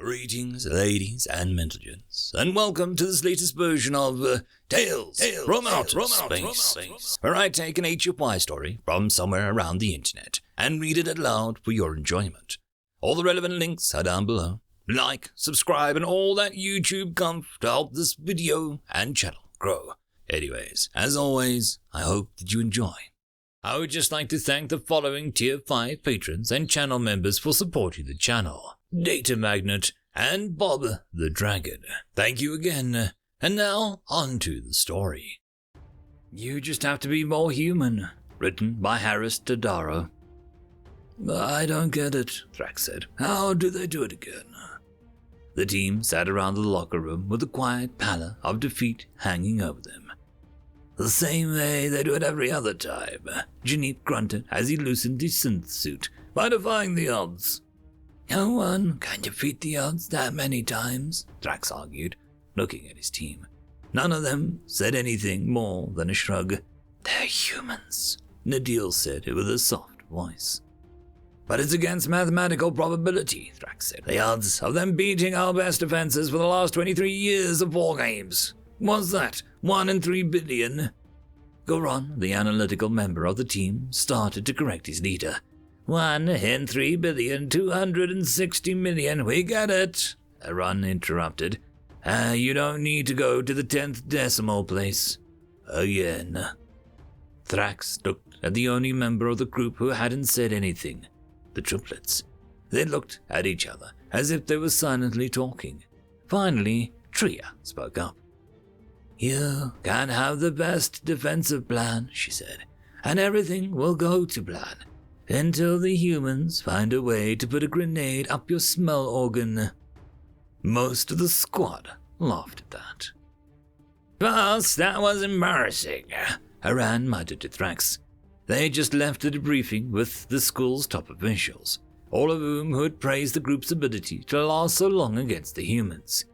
Greetings, ladies and gentlemen, and welcome to this latest version of Tales from Outer Space, where I take an HFY story from somewhere around the internet and read it aloud for your enjoyment. All the relevant links are down below. Like, subscribe, and all that YouTube comf to help this video and channel grow. Anyways, as always, I hope that you enjoy. I would just like to thank the following Tier 5 patrons and channel members for supporting the channel: Datamagnet and Bob the Dragon. Thank you again. And now, on to the story. You just have to be more human. Written by Harris Todaro. I don't get it, Thrax said. How do they do it again? The team sat around the locker room with the quiet pallor of defeat hanging over them. The same way they do it every other time, Janip grunted as he loosened his synth suit by defying the odds. No one can defeat the odds that many times, Thrax argued, looking at his team. None of them said anything more than a shrug. They're humans, Nadil said with a soft voice. But it's against mathematical probability, Thrax said. The odds of them beating our best defenses for the last 23 years of war games. What's that? 1 in 3 billion? Goron, the analytical member of the team, started to correct his leader. 1 in 3,260,000,000. We get it, Aran interrupted. You don't need to go to the 10th decimal place. Again. Thrax looked at the only member of the group who hadn't said anything. The triplets. They looked at each other as if they were silently talking. Finally, Tria spoke up. You can have the best defensive plan, she said, and everything will go to plan, until the humans find a way to put a grenade up your smell organ. Most of the squad laughed at that. Boss, that was embarrassing, Haran muttered to Thrax. They just left the debriefing with the school's top officials, all of whom had praised the group's ability to last so long against the humans.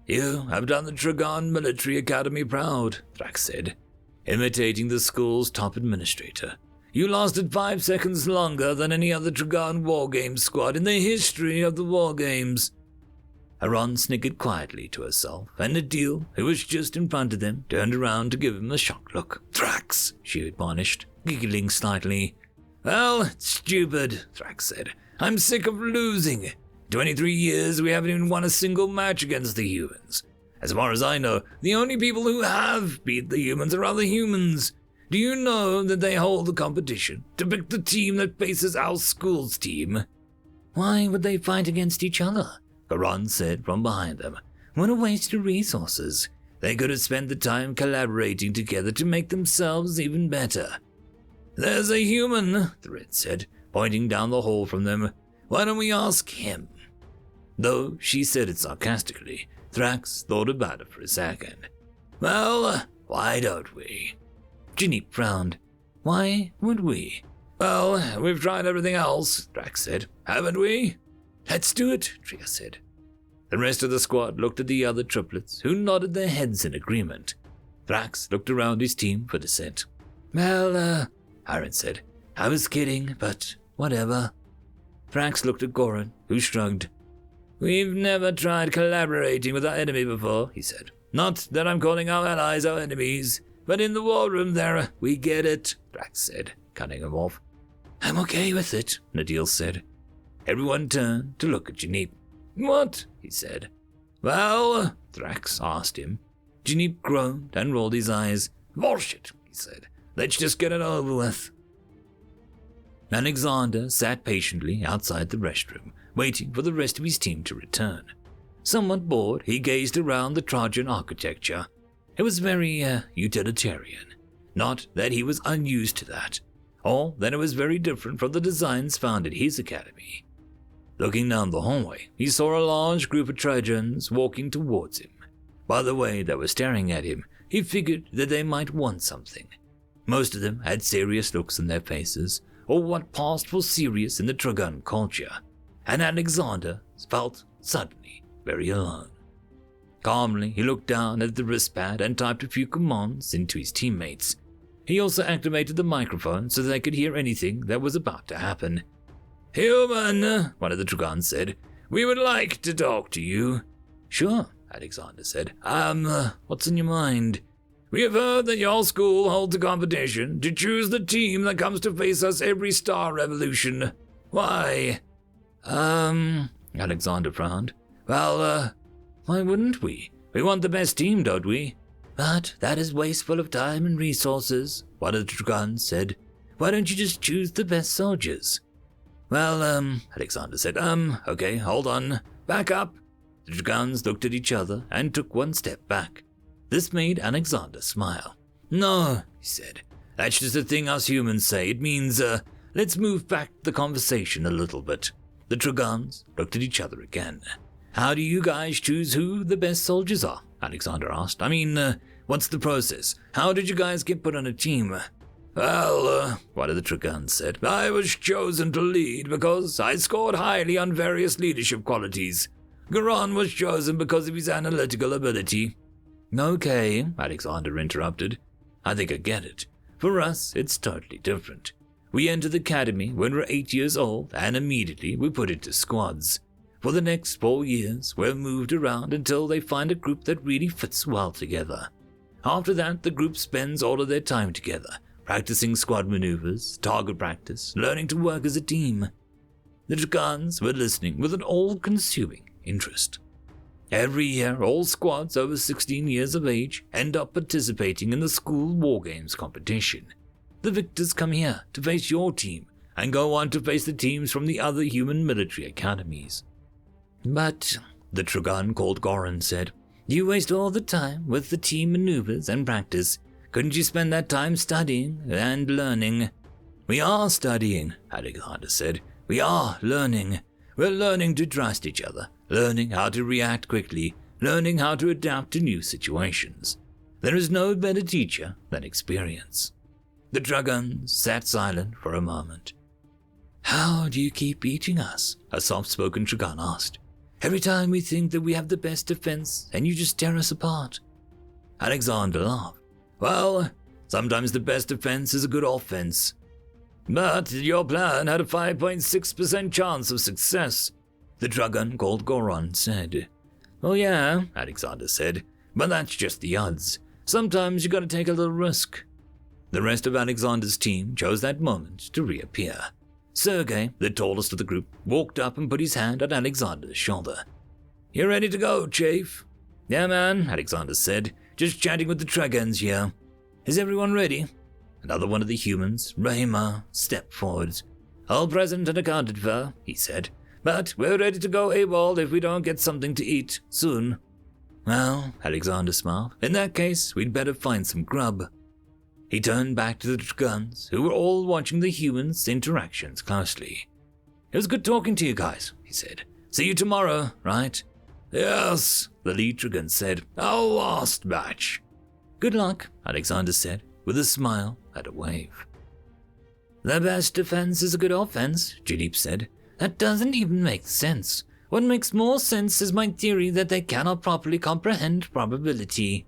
You have done the Tragon Military Academy proud, Thrax said, imitating the school's top administrator. You lasted 5 seconds longer than any other Tragon War Games squad in the history of the War Games. Haran snickered quietly to herself, and Nadil, who was just in front of them, turned around to give him a shocked look. Thrax, she admonished, giggling slightly. Well, it's stupid, Thrax said. I'm sick of losing. 23 years we haven't even won a single match against the humans. As far as I know, the only people who have beat the humans are other humans. Do you know that they hold the competition to pick the team that faces our school's team? Why would they fight against each other? Garon said from behind them. What a waste of resources. They could have spent the time collaborating together to make themselves even better. There's a human, Thread said, pointing down the hall from them. Why don't we ask him? Though she said it sarcastically, Thrax thought about it for a second. Well, why don't we? Ginny frowned. Why would we? Well, we've tried everything else, Thrax said. Haven't we? Let's do it, Tria said. The rest of the squad looked at the other triplets, who nodded their heads in agreement. Thrax looked around his team for dissent. Well, Aaron said. I was kidding, but whatever. Thrax looked at Goran, who shrugged. We've never tried collaborating with our enemy before, he said. Not that I'm calling our allies our enemies, but in the war room there, we get it, Thrax said, cutting him off. I'm okay with it, Nadil said. Everyone turned to look at Janip. What? He said. Well, Thrax asked him. Janip groaned and rolled his eyes. Bullshit, he said. Let's just get it over with. Alexander sat patiently outside the restroom, waiting for the rest of his team to return. Somewhat bored, he gazed around the Trojan architecture. It was very utilitarian. Not that he was unused to that, or that it was very different from the designs found at his academy. Looking down the hallway, he saw a large group of Trojans walking towards him. By the way they were staring at him, he figured that they might want something. Most of them had serious looks on their faces, or what passed for serious in the Tragon culture, and Alexander felt suddenly very alone. Calmly, he looked down at the wristpad and typed a few commands into his teammates. He also activated the microphone so they could hear anything that was about to happen. Human, one of the Trogons said, We would like to talk to you. Sure, Alexander said. What's in your mind? We have heard that your school holds a competition to choose the team that comes to face us every Star Revolution. Why? Alexander frowned. Well, why wouldn't we? We want the best team, don't we? But that is wasteful of time and resources, one of the Dragons said. Why don't you just choose the best soldiers? Well, Alexander said, okay, hold on. Back up. The Dragons looked at each other and took one step back. This made Alexander smile. No, he said. That's just a thing us humans say. It means, let's move back the conversation a little bit. The Dragons looked at each other again. How do you guys choose who the best soldiers are? Alexander asked. I mean, what's the process? How did you guys get put on a team? Well, one of the Dragons said, I was chosen to lead because I scored highly on various leadership qualities. Goron was chosen because of his analytical ability. Okay, Alexander interrupted. I think I get it. For us, it's totally different. We enter the academy when we're 8 years old, and immediately we're put into squads. For the next 4 years, we're moved around until they find a group that really fits well together. After that, the group spends all of their time together, practicing squad maneuvers, target practice, learning to work as a team. The Dragons were listening with an all-consuming interest. Every year, all squads over 16 years of age end up participating in the school war games competition. The victors come here to face your team and go on to face the teams from the other human military academies. But, the Dragon called Goron said, you waste all the time with the team maneuvers and practice. Couldn't you spend that time studying and learning? We are studying, Alexander said. We are learning. We're learning to trust each other, learning how to react quickly, learning how to adapt to new situations. There is no better teacher than experience. The Dragon sat silent for a moment. How do you keep beating us? A soft-spoken Dragon asked. Every time we think that we have the best defense, and you just tear us apart. Alexander laughed. Well, sometimes the best defense is a good offense. But your plan had a 5.6% chance of success, the Dragon called Goron said. Well, yeah, Alexander said, but that's just the odds. Sometimes you gotta take a little risk. The rest of Alexander's team chose that moment to reappear. Sergei, the tallest of the group, walked up and put his hand on Alexander's shoulder. You ready to go, Chief? Yeah, man, Alexander said. Just chatting with the Dragons here. Is everyone ready? Another one of the humans, Rayma, stepped forward. All present and accounted for, he said. But we're ready to go AWOL if we don't get something to eat soon. Well, Alexander smiled. In that case, we'd better find some grub. He turned back to the Dragons, who were all watching the humans' interactions closely. It was good talking to you guys, he said. See you tomorrow, right? Yes, the lead Dragon said. Our last match. Good luck, Alexander said, with a smile and a wave. The best defense is a good offense, Jadip said. That doesn't even make sense. What makes more sense is my theory that they cannot properly comprehend probability.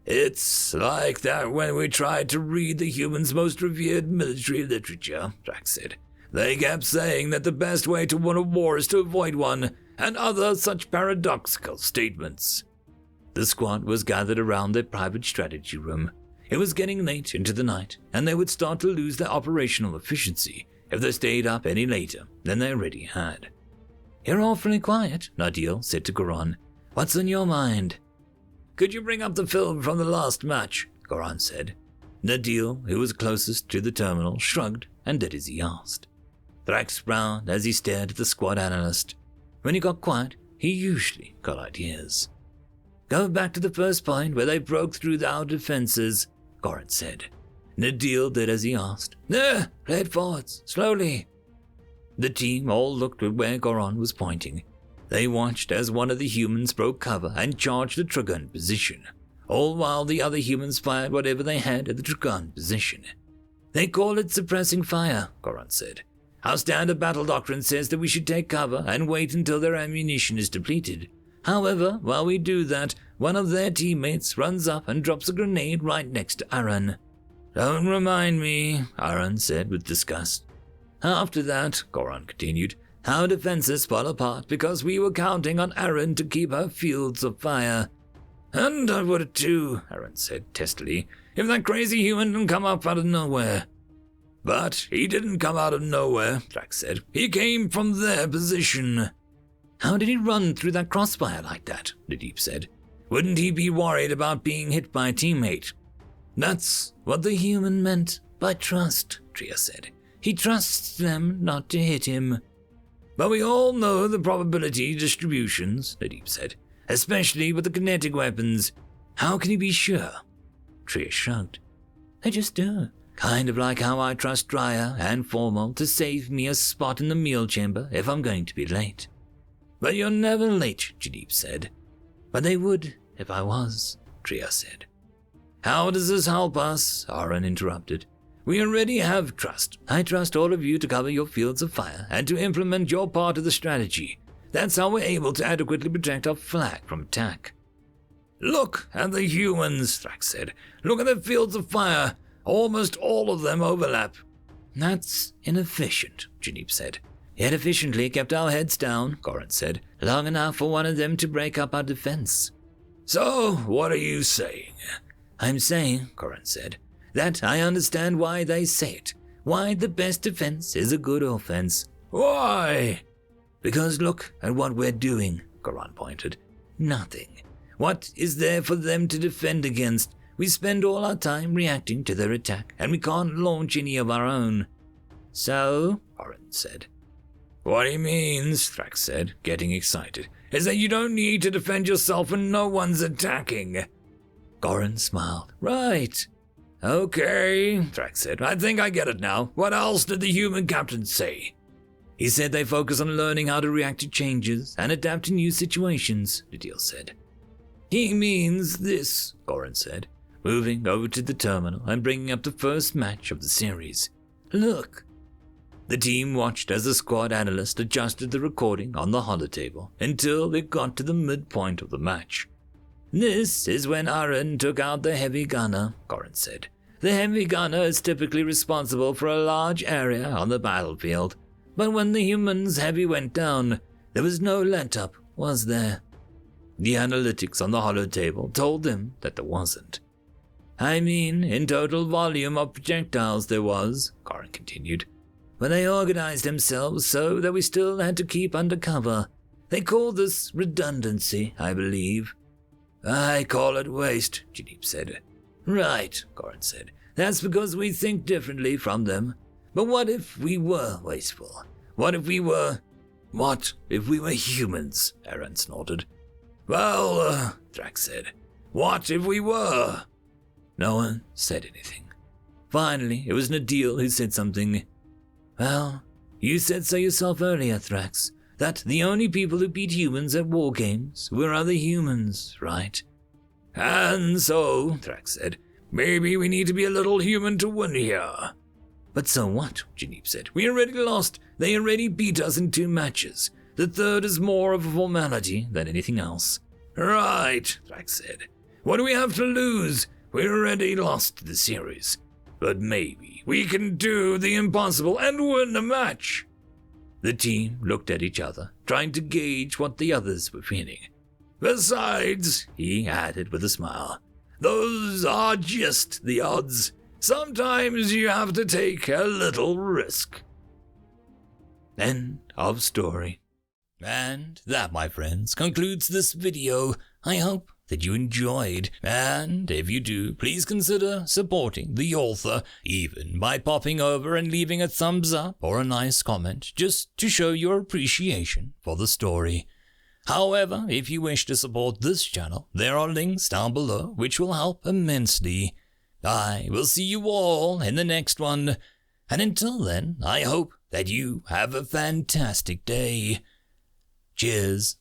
It's like that when we tried to read the humans' most revered military literature, Drax said. They kept saying that the best way to win a war is to avoid one, and other such paradoxical statements. The squad was gathered around their private strategy room. It was getting late into the night, and they would start to lose their operational efficiency if they stayed up any later than they already had. You're awfully quiet, Nadil said to Goron. What's on your mind? Could you bring up the film from the last match? Goron said. Nadil, who was closest to the terminal, shrugged and did as he asked. Thrax frowned as he stared at the squad analyst. When he got quiet, he usually got ideas. Go back to the first point where they broke through our defenses, Goron said. Nadil did as he asked. There, play it forwards, slowly. The team all looked at where Goron was pointing. They watched as one of the humans broke cover and charged the Dragon position, all while the other humans fired whatever they had at the Dragon position. They call it suppressing fire, Goron said. Our standard battle doctrine says that we should take cover and wait until their ammunition is depleted. However, while we do that, one of their teammates runs up and drops a grenade right next to Aaron. Don't remind me, Aaron said with disgust. After that, Goron continued, Our defenses fell apart because we were counting on Aaron to keep our fields of fire. And I would too, Aaron said testily, if that crazy human didn't come up out of nowhere. But he didn't come out of nowhere, Thrax said. He came from their position. How did he run through that crossfire like that? Nadeep said. Wouldn't he be worried about being hit by a teammate? That's what the human meant by trust, Tria said. He trusts them not to hit him. But we all know the probability distributions, Nadeep said, especially with the kinetic weapons. How can he be sure? Tria shrugged. I just do. Kind of like how I trust Dryer and Formal to save me a spot in the meal chamber if I'm going to be late. But you're never late, Nadeep said. But they would if I was, Tria said. How does this help us? Aaron interrupted. We already have trust. I trust all of you to cover your fields of fire and to implement your part of the strategy. That's how we're able to adequately protect our flag from attack. Look at the humans, Thrax said. Look at their fields of fire. Almost all of them overlap. That's inefficient, Janeep said. Yet efficiently kept our heads down, Goran said, long enough for one of them to break up our defense. So, what are you saying? I'm saying, Goran said, that I understand why they say it. Why the best defense is a good offense. Why? Because look at what we're doing, Goran pointed. Nothing. What is there for them to defend against? We spend all our time reacting to their attack, and we can't launch any of our own. So, Goran said. What he means, Thrax said, getting excited, is that you don't need to defend yourself when no one's attacking. Goran smiled. Right. Okay, Thrax said. I think I get it now. What else did the human captain say? He said they focus on learning how to react to changes and adapt to new situations, Nadil said. He means this, Goran said, moving over to the terminal and bringing up the first match of the series. Look. The team watched as the squad analyst adjusted the recording on the holotable until it got to the midpoint of the match. This is when Aaron took out the heavy gunner, Goran said. The heavy gunner is typically responsible for a large area on the battlefield, but when the human's heavy went down, there was no let-up, was there? The analytics on the holotable told them that there wasn't. I mean, in total volume of projectiles there was, Goran continued. But they organized themselves so that we still had to keep under cover. They call this redundancy, I believe. I call it waste, Janeep said. Right, Goran said. That's because we think differently from them. But what if we were wasteful? What if we were humans? Aaron snorted. Well, Thrax said. What if we were? No one said anything. Finally, it was Nadil who said something. Well, you said so yourself earlier, Thrax, that the only people who beat humans at war games were other humans, right? And so, Thrax said, maybe we need to be a little human to win here. But so what? Janeep said. We already lost. They already beat us in 2 matches. The third is more of a formality than anything else. Right, Thrax said. What do we have to lose? We already lost the series. But maybe we can do the impossible and win the match. The team looked at each other, trying to gauge what the others were feeling. Besides, he added with a smile, those are just the odds. Sometimes you have to take a little risk. End of story. And that, my friends, concludes this video. I hope that you enjoyed, and if you do, please consider supporting the author, even by popping over and leaving a thumbs up or a nice comment, just to show your appreciation for the story. However, if you wish to support this channel, there are links down below which will help immensely. I will see you all in the next one, and until then, I hope that you have a fantastic day. Cheers.